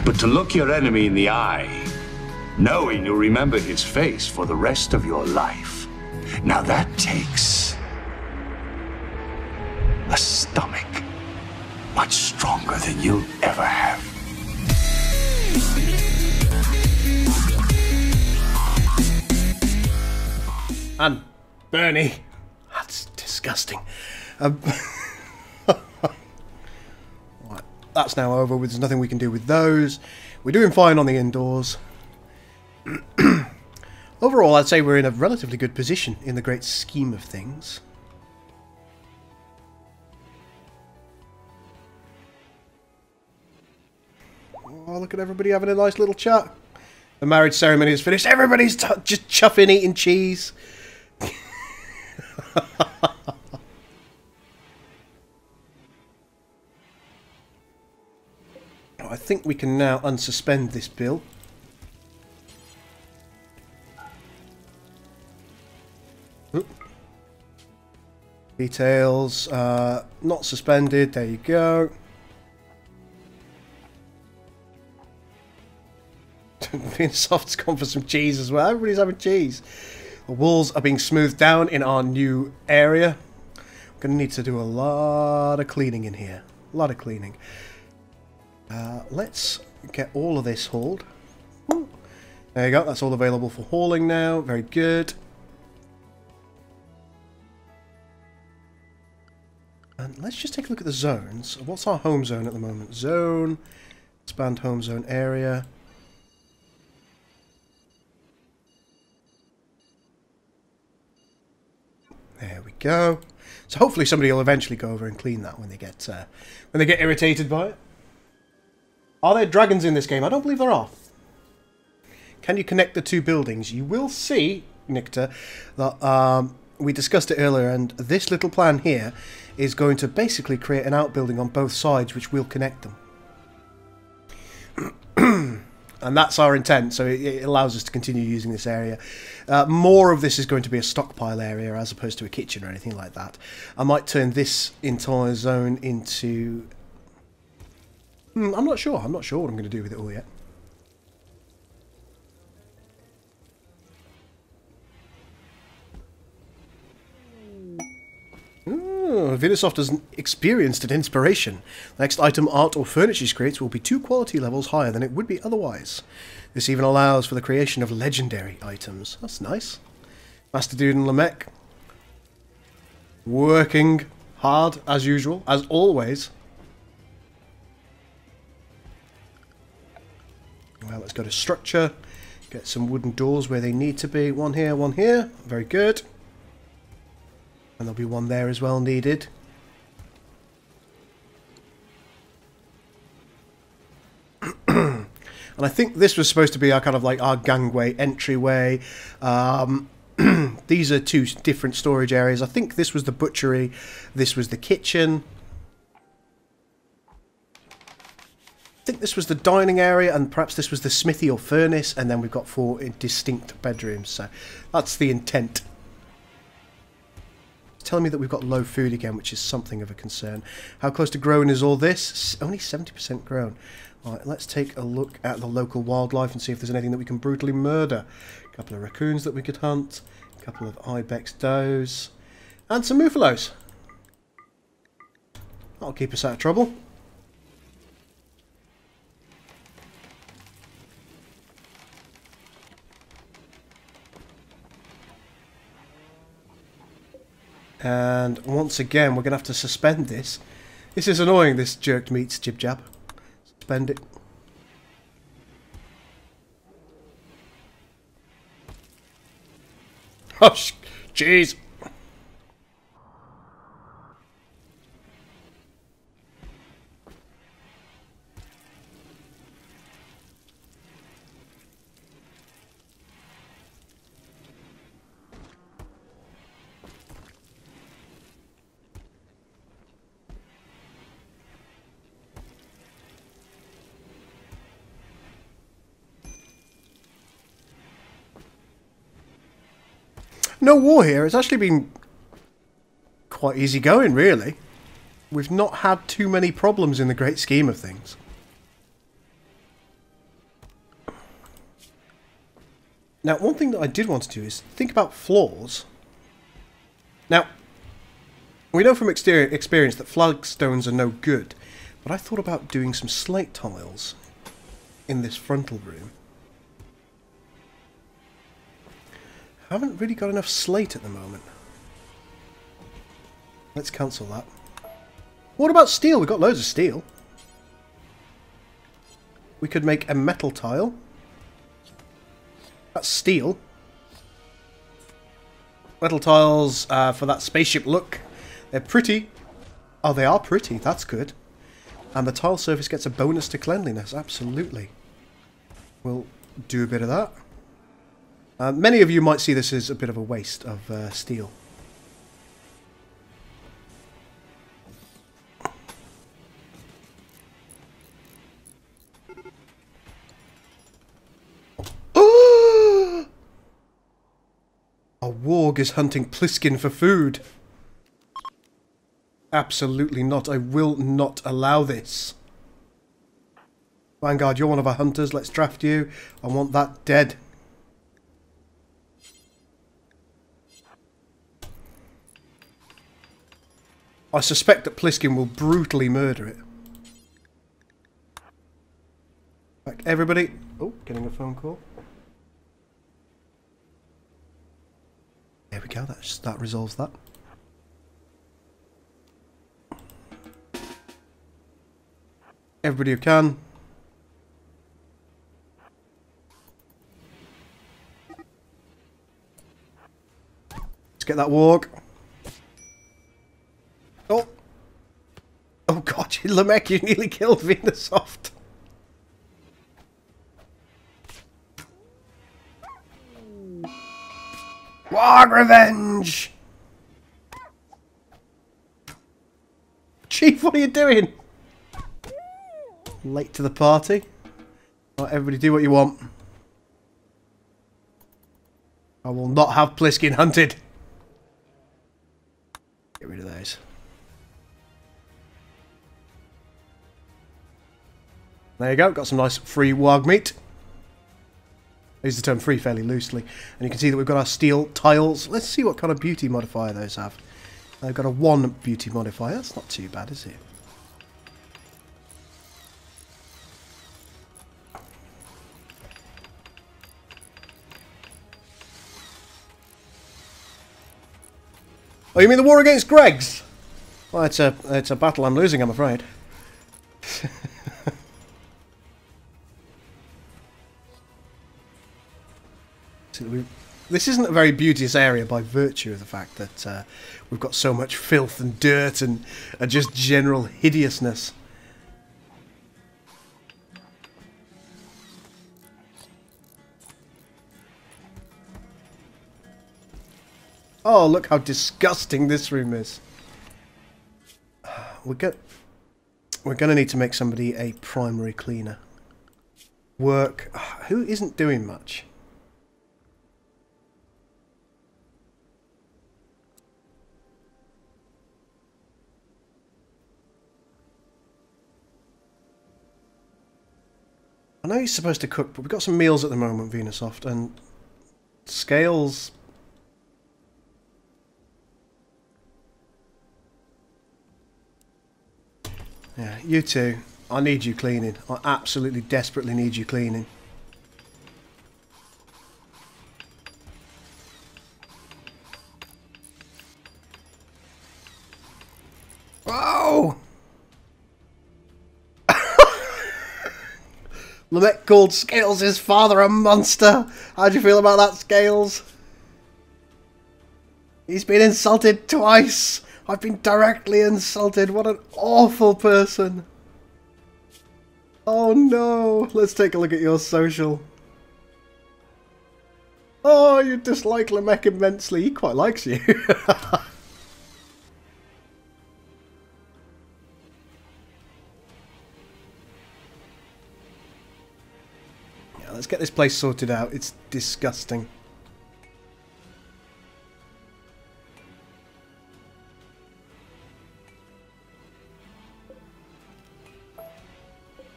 But to look your enemy in the eye, knowing you'll remember his face for the rest of your life, now that takes a stomach much stronger than you'll ever have. And Bernie. That's disgusting. Right, that's now over. There's nothing we can do with those. We're doing fine on the indoors. Overall, I'd say we're in a relatively good position in the great scheme of things. Oh, look at everybody having a nice little chat. The marriage ceremony is finished. Everybody's just chuffing, eating cheese. I think we can now unsuspend this bill. Oop. Details, not suspended. There you go. Being soft's gone for some cheese as well. Everybody's having cheese. The walls are being smoothed down in our new area. We're going to need to do a lot of cleaning in here. A lot of cleaning. Let's get all of this hauled. There you go. That's all available for hauling now. Very good. And let's just take a look at the zones. What's our home zone at the moment? Zone. Expand home zone area. There we go. So hopefully somebody will eventually go over and clean that when they get irritated by it. Are there dragons in this game? I don't believe there are. Can you connect the two buildings? You will see, Nictor, that we discussed it earlier, and this little plan here is going to basically create an outbuilding on both sides, which will connect them. And that's our intent, so it allows us to continue using this area. More of this is going to be a stockpile area as opposed to a kitchen or anything like that. I might turn this entire zone into... I'm not sure. I'm not sure what I'm going to do with it all yet. Vinisoft has experienced an inspiration. The next item, art or furniture she creates will be 2 quality levels higher than it would be otherwise. This even allows for the creation of legendary items. That's nice. Master Dude and Lamech. Working hard as usual, as always. Well, let's go to structure. Get some wooden doors where they need to be. One here, one here. Very good. And there'll be one there as well needed. And I think this was supposed to be our kind of like our gangway entryway. These are 2 different storage areas. I think this was the butchery. This was the kitchen. I think this was the dining area, and perhaps this was the smithy or furnace. And then we've got 4 distinct bedrooms. So that's the intent. Telling me that we've got low food again, which is something of a concern. How close to grown is all this? Only 70% grown. Alright, let's take a look at the local wildlife and see if there's anything that we can brutally murder. A couple of raccoons that we could hunt. A couple of ibex does. And some muffalos. That'll keep us out of trouble. And once again, we're going to have to suspend this. This is annoying, this jerked meats jib-jab. Suspend it. Oh, jeez. No war here. It's actually been quite easy going, really. We've not had too many problems in the great scheme of things. Now, one thing that I did want to do is think about floors. Now, we know from experience that flagstones are no good, but I thought about doing some slate tiles in this frontal room. I haven't really got enough slate at the moment. Let's cancel that. What about steel? We've got loads of steel. We could make a metal tile. That's steel. Metal tiles for that spaceship look. They're pretty. Oh, they are pretty. That's good. And the tile surface gets a bonus to cleanliness. Absolutely. We'll do a bit of that. Many of you might see this as a bit of a waste of steel. A warg is hunting Plissken for food. Absolutely not. I will not allow this. Vanguard, you're one of our hunters. Let's draft you. I want that dead. I suspect that Plissken will brutally murder it. Back everybody. Oh, getting a phone call. There we go. That resolves that. Everybody who can. Let's get that walk. Oh. Oh god, Lamech, you nearly killed Venusoft. Warg revenge! Chief, what are you doing? Late to the party. Right, everybody do what you want. I will not have Plissken hunted. Get rid of those. There you go, got some nice free warg meat. I use the term free fairly loosely. And you can see that we've got our steel tiles. Let's see what kind of beauty modifier those have. They've got a 1 beauty modifier. That's not too bad, is it? Oh, you mean the war against Greg's? Well, it's a battle I'm losing, I'm afraid. This isn't a very beauteous area by virtue of the fact that we've got so much filth and dirt and just general hideousness. Oh, look how disgusting this room is. We're gonna need to make somebody a primary cleaner. Work. Who isn't doing much? I know he's supposed to cook, but we've got some meals at the moment, Venusoft, and Scales. Yeah, you two. I need you cleaning. I absolutely desperately need you cleaning. Oh! Lamech called Scales his father a monster. How do you feel about that, Scales? He's been insulted twice. I've been directly insulted. What an awful person. Oh no. Let's take a look at your social. Oh, you dislike Lamech immensely. He quite likes you. Yeah, let's get this place sorted out. It's disgusting.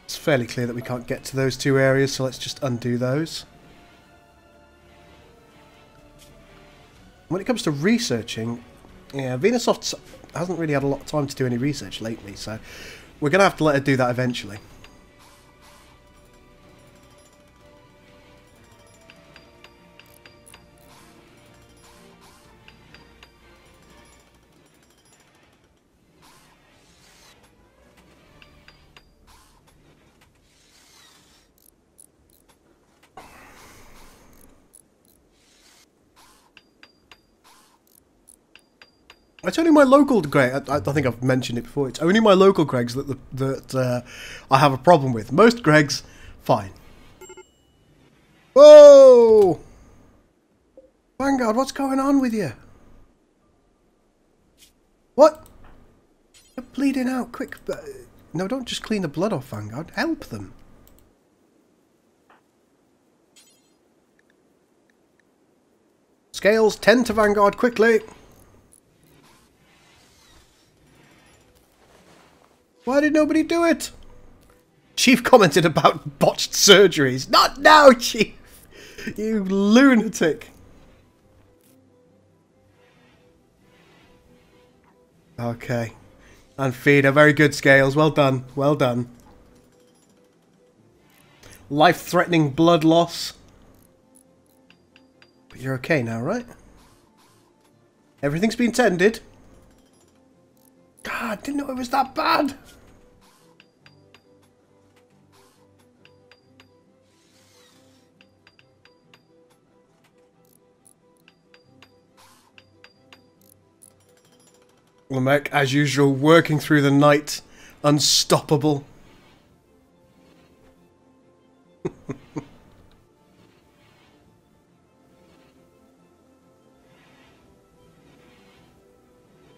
It's fairly clear that we can't get to those two areas, so let's just undo those. When it comes to researching, yeah, Venusoft hasn't really had a lot of time to do any research lately, so we're going to have to let her do that eventually. It's only my local Greg. I think I've mentioned it before. It's only my local Gregs that I have a problem with. Most Gregs, fine. Whoa! Vanguard, what's going on with you? What? You're bleeding out. Quick. No, don't just clean the blood off, Vanguard. Help them. Scales, tend to Vanguard quickly. Why did nobody do it? Chief commented about botched surgeries. Not now, Chief! You lunatic. Okay. And feeder. Very good, Scales. Well done. Well done. Life-threatening blood loss. But you're okay now, right? Everything's been tended. God, didn't know it was that bad. Lamech, as usual, working through the night, unstoppable.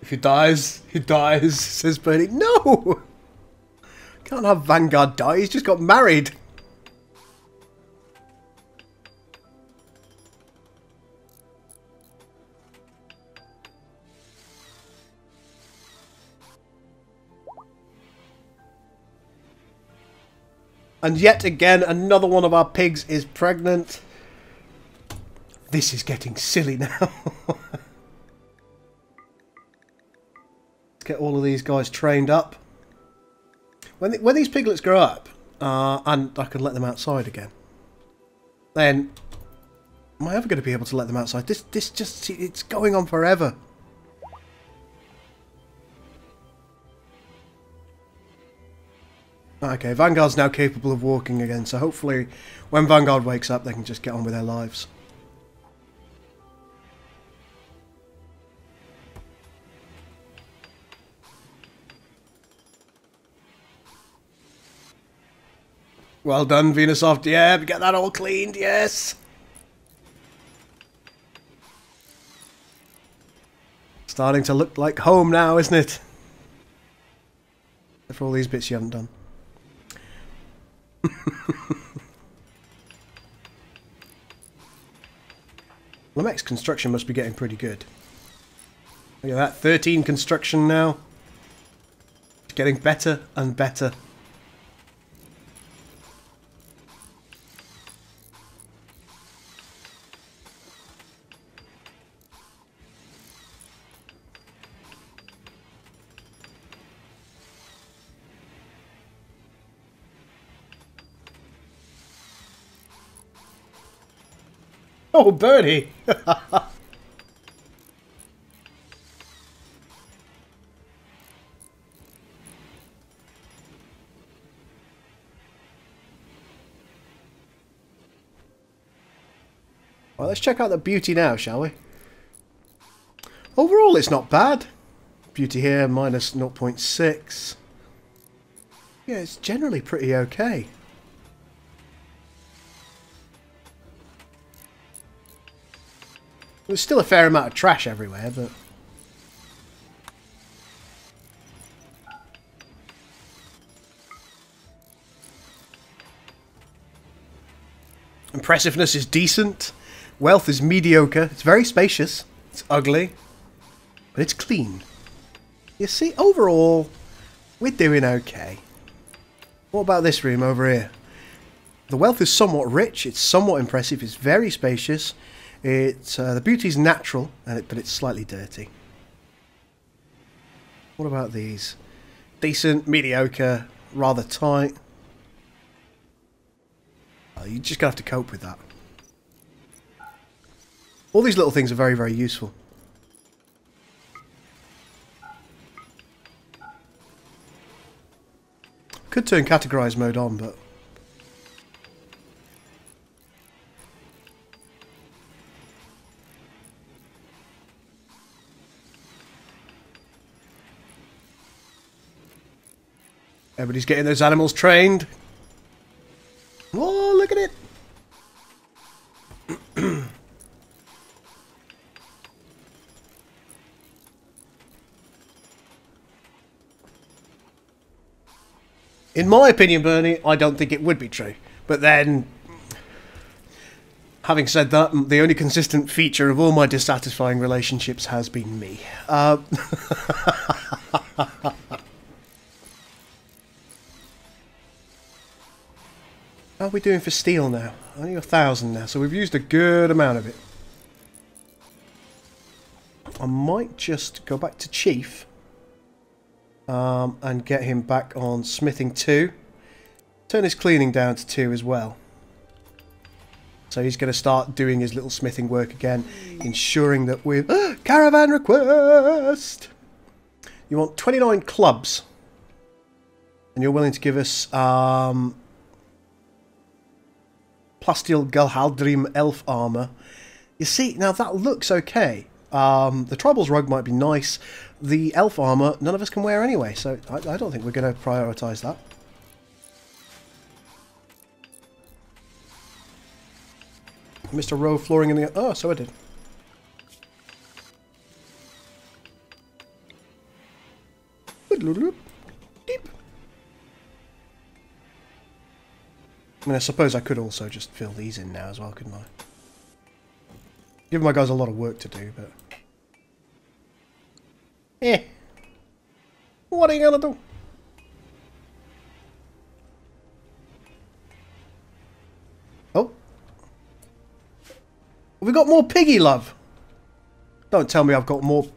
If he dies, says Bernie. No! Can't have Vanguard die, he's just got married. And yet again, another one of our pigs is pregnant. This is getting silly now. Let's get all of these guys trained up. When these piglets grow up, and I can let them outside again, then am I ever going to be able to let them outside? This just, it's going on forever. Okay, Vanguard's now capable of walking again, so hopefully when Vanguard wakes up they can just get on with their lives. Well done, Venusoft. Yeah, get that all cleaned, yes! Starting to look like home now, isn't it? For all these bits you haven't done. Lamech's construction must be getting pretty good. Look at that, 13 construction now. It's getting better and better. Oh, Bernie! Well, let's check out the beauty now, shall we? Overall, it's not bad. Beauty here, minus 0.6. Yeah, it's generally pretty okay. There's still a fair amount of trash everywhere, but... Impressiveness is decent. Wealth is mediocre. It's very spacious. It's ugly. But it's clean. You see, overall, we're doing okay. What about this room over here? The wealth is somewhat rich. It's somewhat impressive. It's very spacious. It's the beauty's natural, but it's slightly dirty. What about these? Decent, mediocre, rather tight. Oh, you're just going to have to cope with that. All these little things are very, very useful. Could turn categorize mode on, but... everybody's getting those animals trained. Oh, look at it! In my opinion, Bernie, I don't think it would be true. But then, having said that, the only consistent feature of all my dissatisfying relationships has been me. How are we doing for steel now? Only 1,000 now, so we've used a good amount of it. I might just go back to Chief. And get him back on smithing 2. Turn his cleaning down to 2 as well. So he's going to start doing his little smithing work again, ensuring that we've... caravan request! You want 29 clubs. And you're willing to give us... Plastil Galhaldrim elf armour. You see, now that looks okay. The Tribal's rug might be nice. The elf armour, none of us can wear anyway, so I don't think we're going to prioritise that. Mr. Rowe flooring in the... oh, so I did. Deep. I mean, I suppose I could also just fill these in now as well, couldn't I? Give my guys a lot of work to do, but... eh. What are you gonna do? Oh. Have we got more piggy love? Don't tell me I've got more...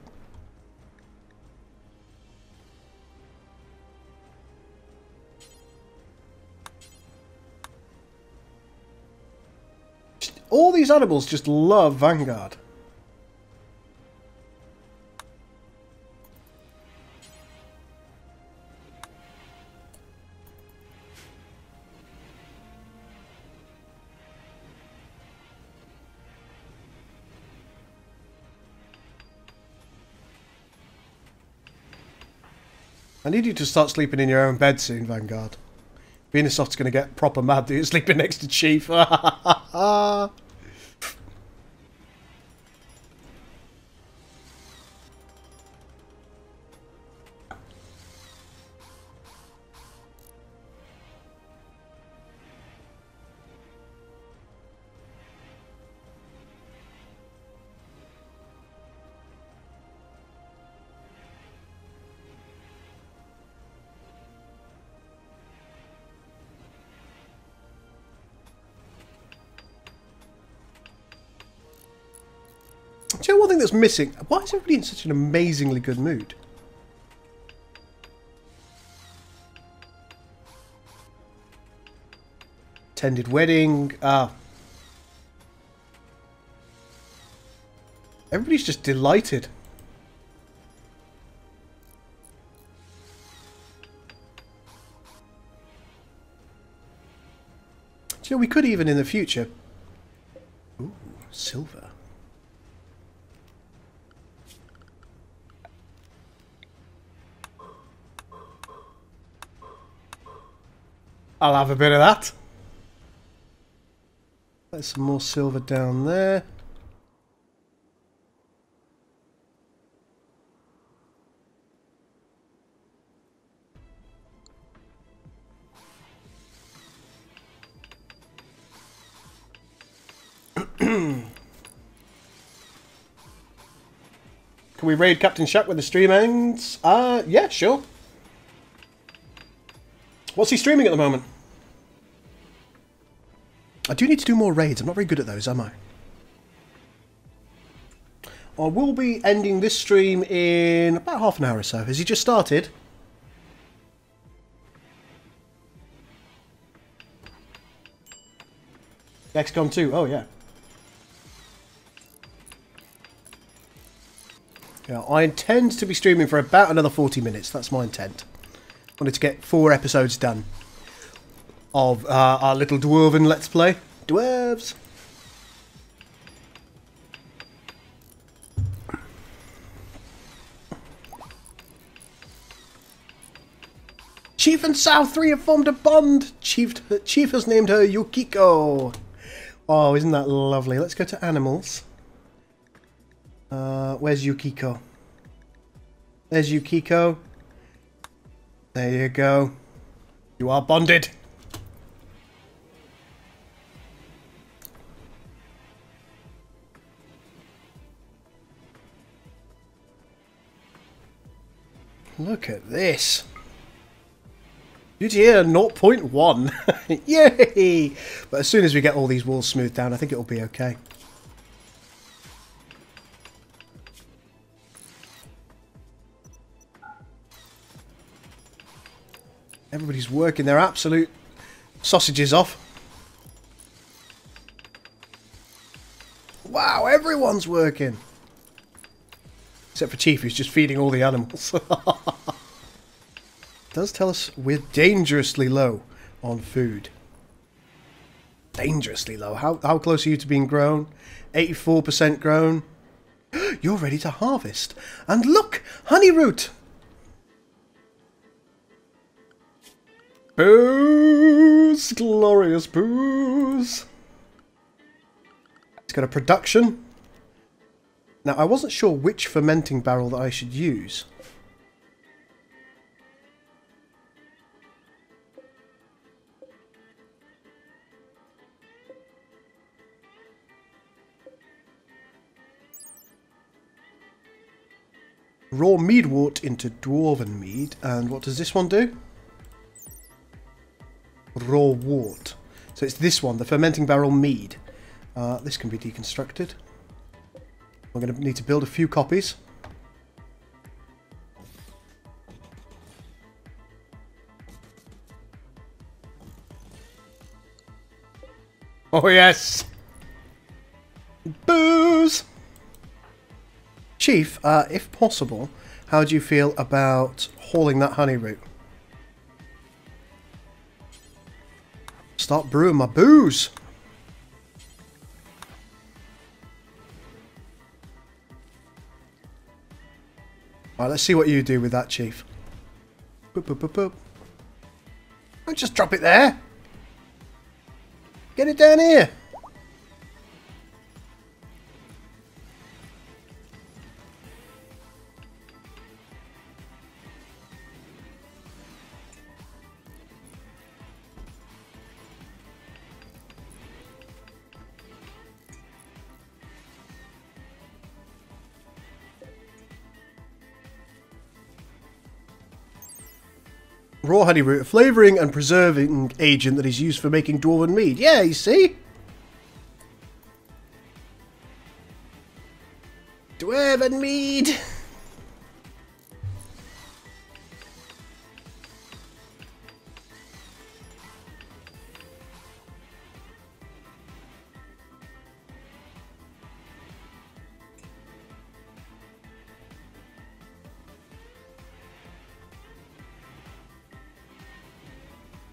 all these animals just love Vanguard. I need you to start sleeping in your own bed soon, Vanguard. Venusoft's going to get proper mad that you're sleeping next to Chief. Do you know one thing that's missing? Why is everybody in such an amazingly good mood? Attended wedding. Everybody's just delighted. Do you know, we could even in the future... ooh, silver. I'll have a bit of that. There's some more silver down there. Can we raid Captain Shack when the stream ends? Yeah, sure. What's he streaming at the moment? I do need to do more raids. I'm not very good at those, am I? I will be ending this stream in about half an hour or so. Has he just started? XCOM 2, oh yeah. Yeah, I intend to be streaming for about another 40 minutes. That's my intent. Wanted to get 4 episodes done of our little Dwarven Let's Play. Dwarves! Chief and Sow 3 have formed a bond. Chief has named her Yukiko. Oh, isn't that lovely? Let's go to animals. Where's Yukiko? There's Yukiko. There you go. You are bonded. Look at this. Beauty here, 0.1. Yay! But as soon as we get all these walls smoothed down, I think it'll be okay. Everybody's working their absolute sausages off. Wow, everyone's working. Except for Chief, who's just feeding all the animals. Does tell us we're dangerously low on food. Dangerously low. How close are you to being grown? 84% grown. You're ready to harvest. And look! Honey root! Booze! Glorious booze! It's got a production. Now, I wasn't sure which fermenting barrel that I should use. Raw mead wort into dwarven mead. And what does this one do? Raw wort. So it's this one, the fermenting barrel mead. This can be deconstructed. We're going to need to build a few copies. Oh yes! Booze! Chief, if possible, how do you feel about hauling that honey root? Start brewing my booze! Alright, let's see what you do with that, Chief. Boop, boop, boop, boop. I'll just drop it there. Get it down here. Raw honey root, a flavouring and preserving agent that is used for making dwarven mead. Yeah, you see? Dwarven mead!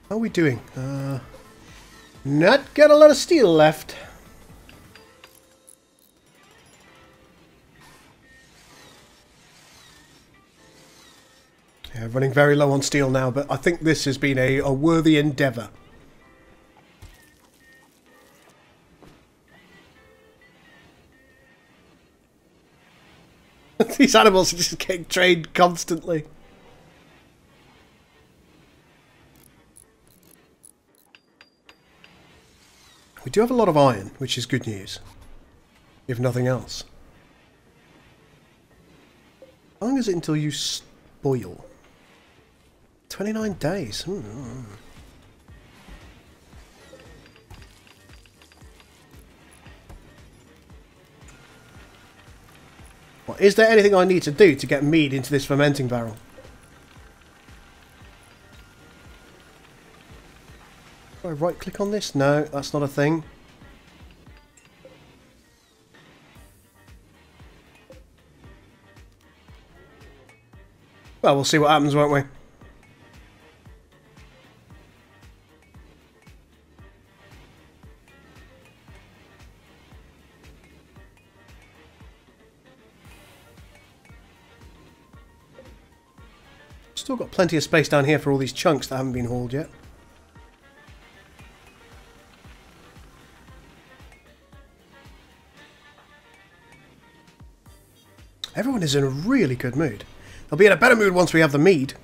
How are we doing? Not got a lot of steel left. Yeah, running very low on steel now, but I think this has been a worthy endeavour. These animals are just getting trained constantly. We do have a lot of iron, which is good news, if nothing else. How long is it until you spoil? 29 days. Well, is there anything I need to do to get mead into this fermenting barrel? Do I right click on this? No, that's not a thing. Well, we'll see what happens, won't we? Still got plenty of space down here for all these chunks that haven't been hauled yet. Everyone is in a really good mood. They'll be in a better mood once we have the mead.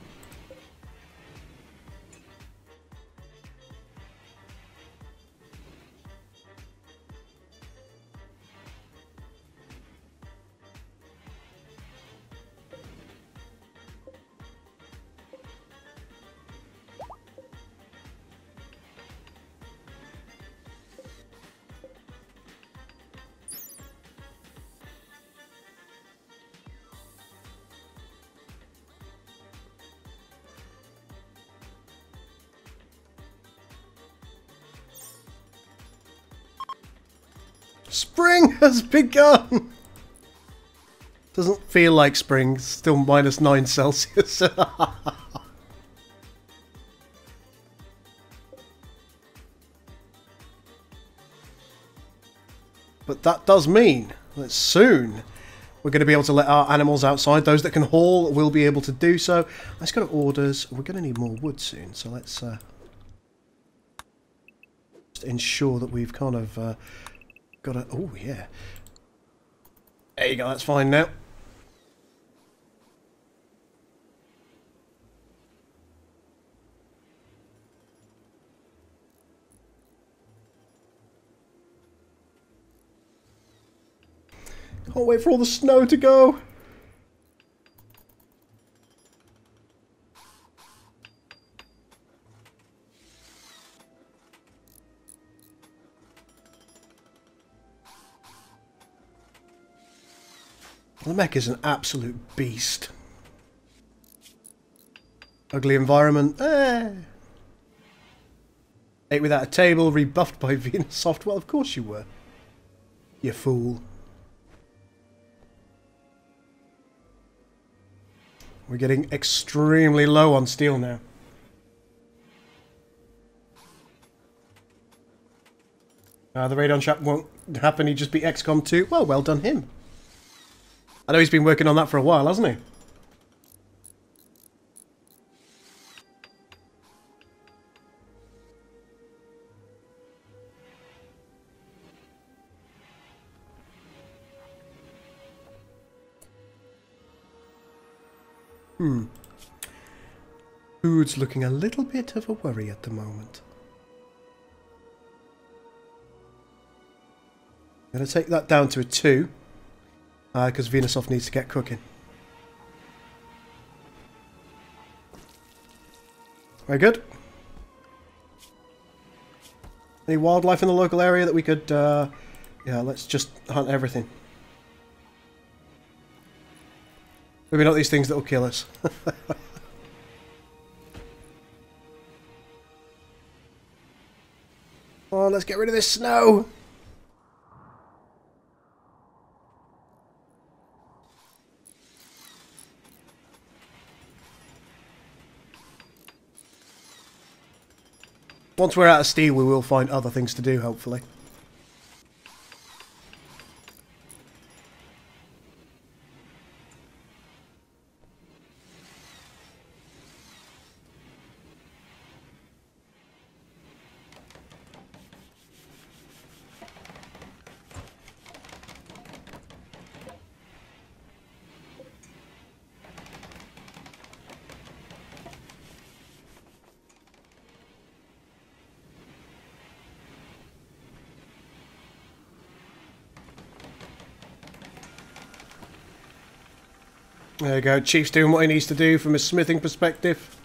Spring has begun! Doesn't feel like spring, still -9 Celsius. But that does mean that soon we're going to be able to let our animals outside. Those that can haul will be able to do so. Let's go to orders. We're going to need more wood soon, so let's just ensure that we've kind of got a... Oh, yeah. There you go, that's fine now. Can't wait for all the snow to go. The mech is an absolute beast. Ugly environment. Ate without a table, rebuffed by Venusoft. Well, of course you were. You fool. We're getting extremely low on steel now. The radon chap won't happen, he just beat XCOM 2. Well done him. I know he's been working on that for a while, hasn't he? Food's looking a little bit of a worry at the moment. I'm going to take that down to a 2. Because Venusoft needs to get cooking. Very good. Any wildlife in the local area that we could... yeah, let's just hunt everything. Maybe not these things that will kill us. Oh, let's get rid of this snow! Once we're out of steel, we will find other things to do, hopefully. There you go, Chief's doing what he needs to do from a smithing perspective.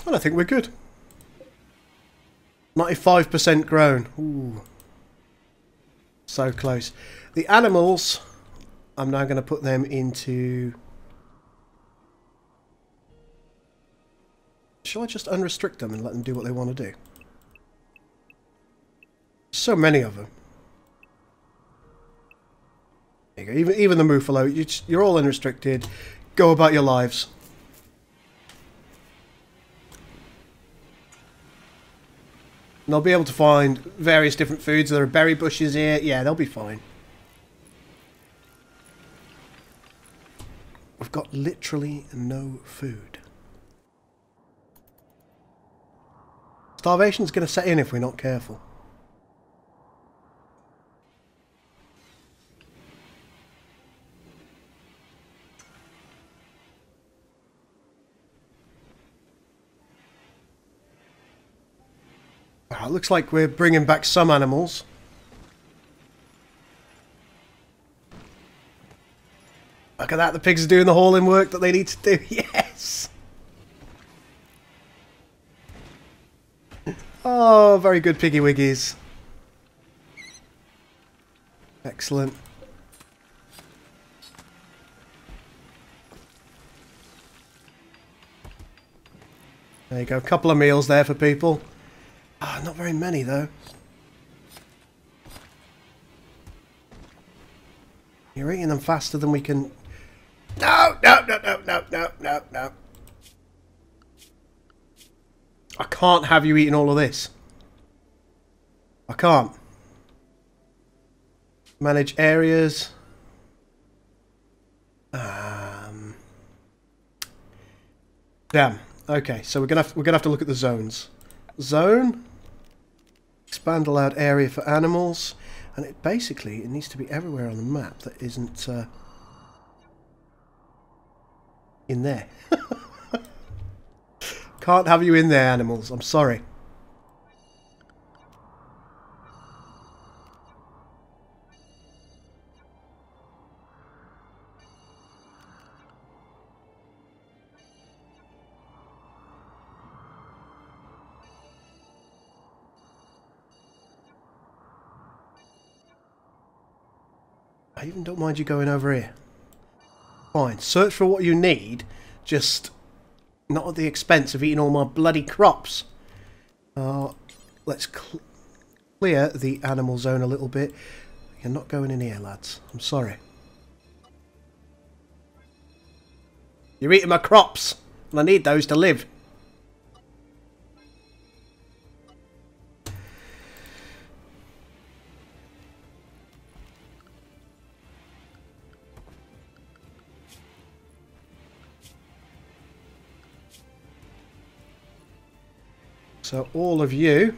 And I think we're good. 95% grown. Ooh. So close. The animals, I'm now going to put them into... Shall I just unrestrict them and let them do what they want to do? So many of them. There you go. Even the Muffalo, you're all unrestricted. Go about your lives. And they'll be able to find various different foods. There are berry bushes here. Yeah, they'll be fine. We've got literally no food. Starvation's going to set in if we're not careful. It looks like we're bringing back some animals. Look at that, the pigs are doing the hauling work that they need to do. Yes! Oh, very good, piggy wiggies. Excellent. There you go, a couple of meals there for people. Ah, not very many though. You're eating them faster than we can... No, no, no, no, no, no, no, no. I can't have you eating all of this. I can't. Manage areas. Damn. Okay, so we're gonna have to look at the zones. Zone. Expand allowed area for animals, and it needs to be everywhere on the map that isn't in there. Can't have you in there, animals. I'm sorry. I even don't mind you going over here. Fine. Search for what you need, just not at the expense of eating all my bloody crops. Let's clear the animal zone a little bit. You're not going in here, lads. I'm sorry. You're eating my crops, and I need those to live. So all of you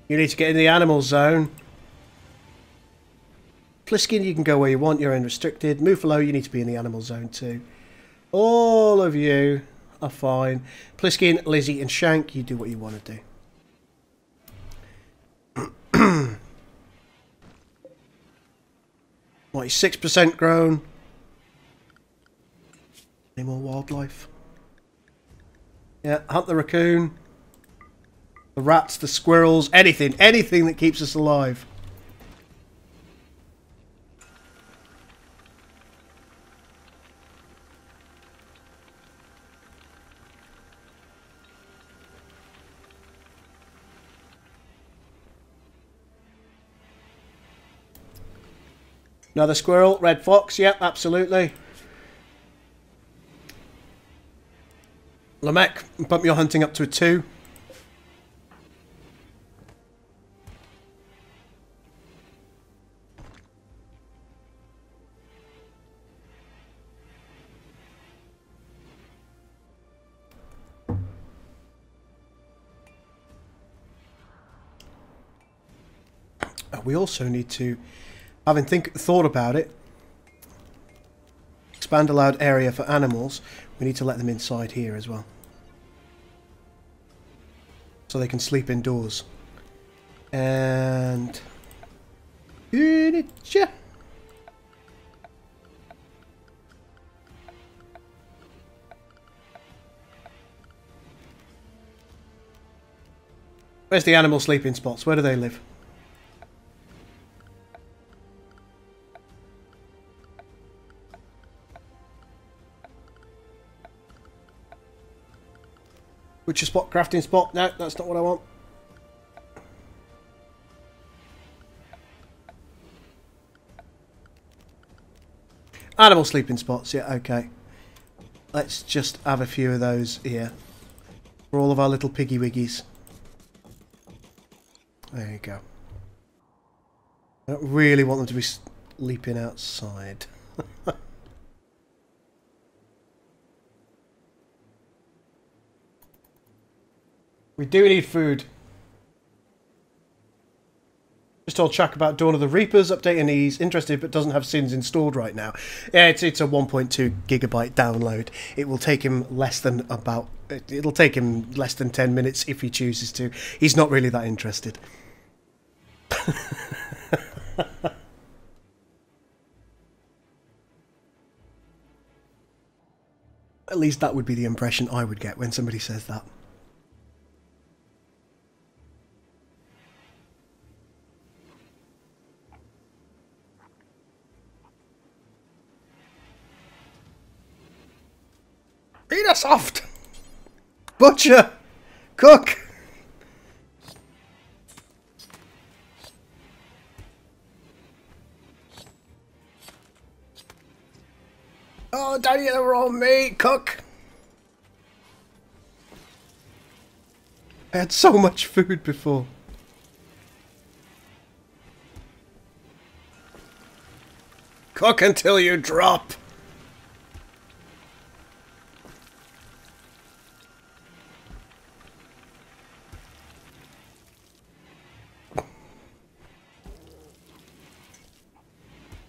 need to get in the animal zone. Plissken, you can go where you want, you're unrestricted. Muffalo, you need to be in the animal zone too. All of you are fine. Plissken, Lizzie and Shank, you do what you want to do. 96% grown. Any more wildlife? Yeah, hunt the raccoon, the rats, the squirrels, anything that keeps us alive. Another squirrel, red fox, yep, absolutely. Lamech, bump your hunting up to a 2. We also need to, having thought about it, expand allowed area for animals. We need to let them inside here as well, so they can sleep indoors. And Where's the animal sleeping spots? Where do they live? Butcher spot, crafting spot. No, that's not what I want. Animal sleeping spots, yeah, okay. Let's just have a few of those here. For all of our little piggy wiggies. There you go. I don't really want them to be sleeping outside. We do need food. Just told Chuck about Dawn of the Reapers updating. He's interested but doesn't have Sins installed right now. Yeah, it's a 1.2 gigabyte download. It will take him less than it'll take him less than 10 minutes if he chooses to. He's not really that interested. At least that would be the impression I would get when somebody says that. Eat us soft! Butcher! Cook! Oh, don't eat the raw meat! Cook! I had so much food before. Cook until you drop!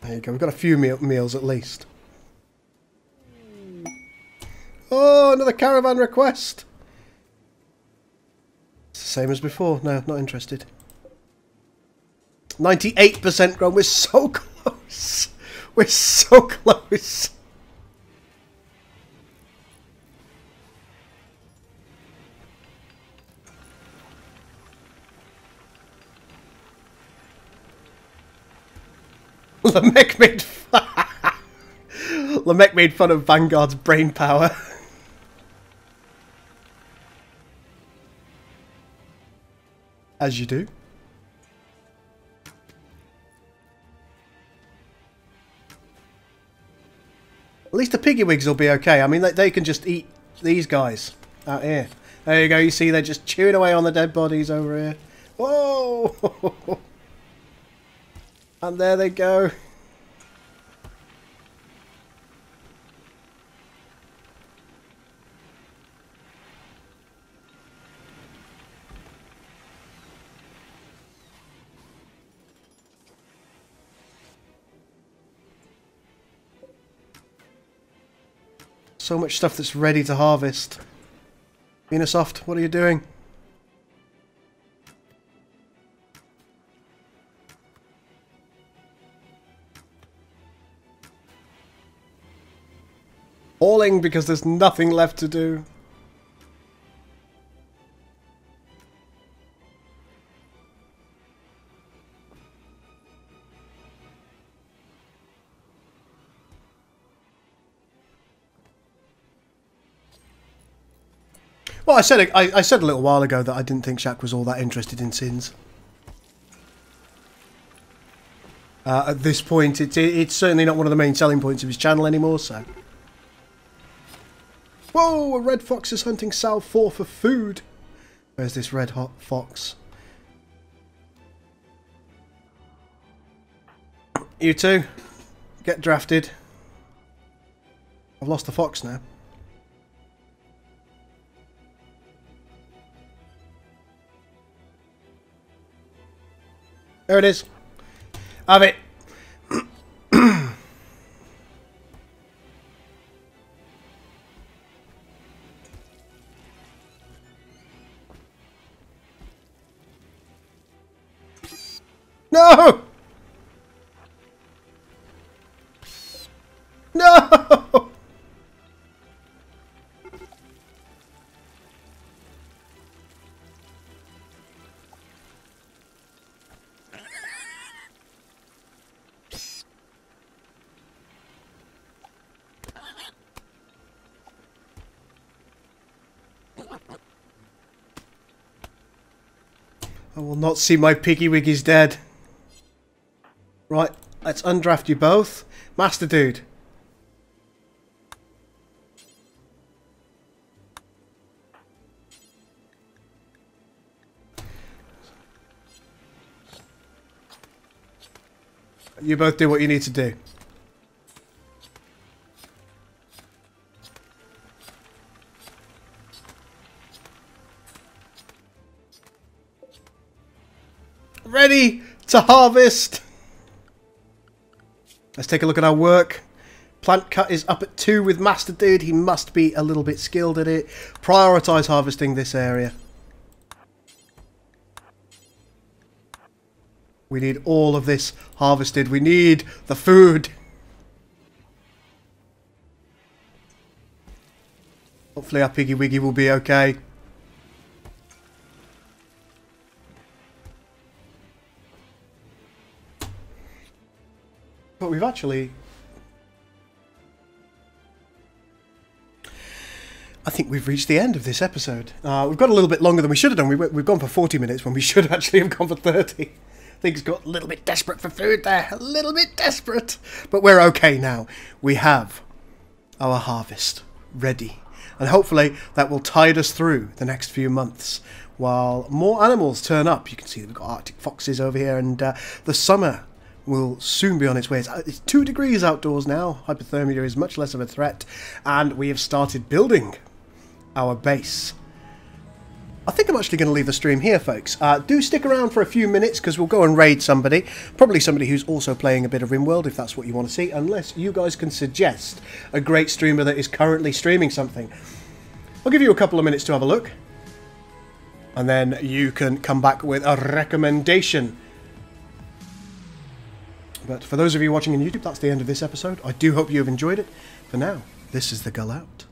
There you go, we've got a few meals at least. Oh, another caravan request! It's the same as before. No, not interested. 98% grown. We're so close! We're so close! Lamech made fun of Vanguard's brain power. As you do. At least the piggywigs will be okay. I mean, they can just eat these guys out here. There you go. You see, they're just chewing away on the dead bodies over here. Whoa! And there they go. So much stuff that's ready to harvest. Venusoft, what are you doing? Hauling because there's nothing left to do. Well, I said a little while ago that I didn't think Shaq was all that interested in Sins. At this point, it's certainly not one of the main selling points of his channel anymore, so... Whoa! A red fox is hunting Sal 4 for food! Where's this red hot fox? You two, get drafted. I've lost the fox now. There it is. Have it. No! No! will not see my Piggy Wiggies dead. Right, let's undraft you both. Master Dude. You both do what you need to do. Ready to harvest. Let's take a look at our work. Plant cut is up at 2 with Master Dude. He must be a little bit skilled at it. Prioritise harvesting this area. We need all of this harvested. We need the food. Hopefully our Piggy Wiggy will be okay. But we've actually... I think we've reached the end of this episode. We've got a little bit longer than we should have done. We've gone for 40 minutes when we should actually have gone for 30. Things got a little bit desperate for food there. A little bit desperate. But we're okay now. We have our harvest ready. And hopefully that will tide us through the next few months. While more animals turn up. You can see we've got Arctic foxes over here. And the summer will soon be on its way. It's 2 degrees outdoors now. Hypothermia is much less of a threat. And we have started building our base. I think I'm actually going to leave the stream here, folks. Do stick around for a few minutes because we'll go and raid somebody. Probably somebody who's also playing a bit of Rimworld, if that's what you want to see. Unless you guys can suggest a great streamer that is currently streaming something. I'll give you a couple of minutes to have a look. And then you can come back with a recommendation. But for those of you watching on YouTube, that's the end of this episode. I do hope you have enjoyed it. For now, this is the Gul out.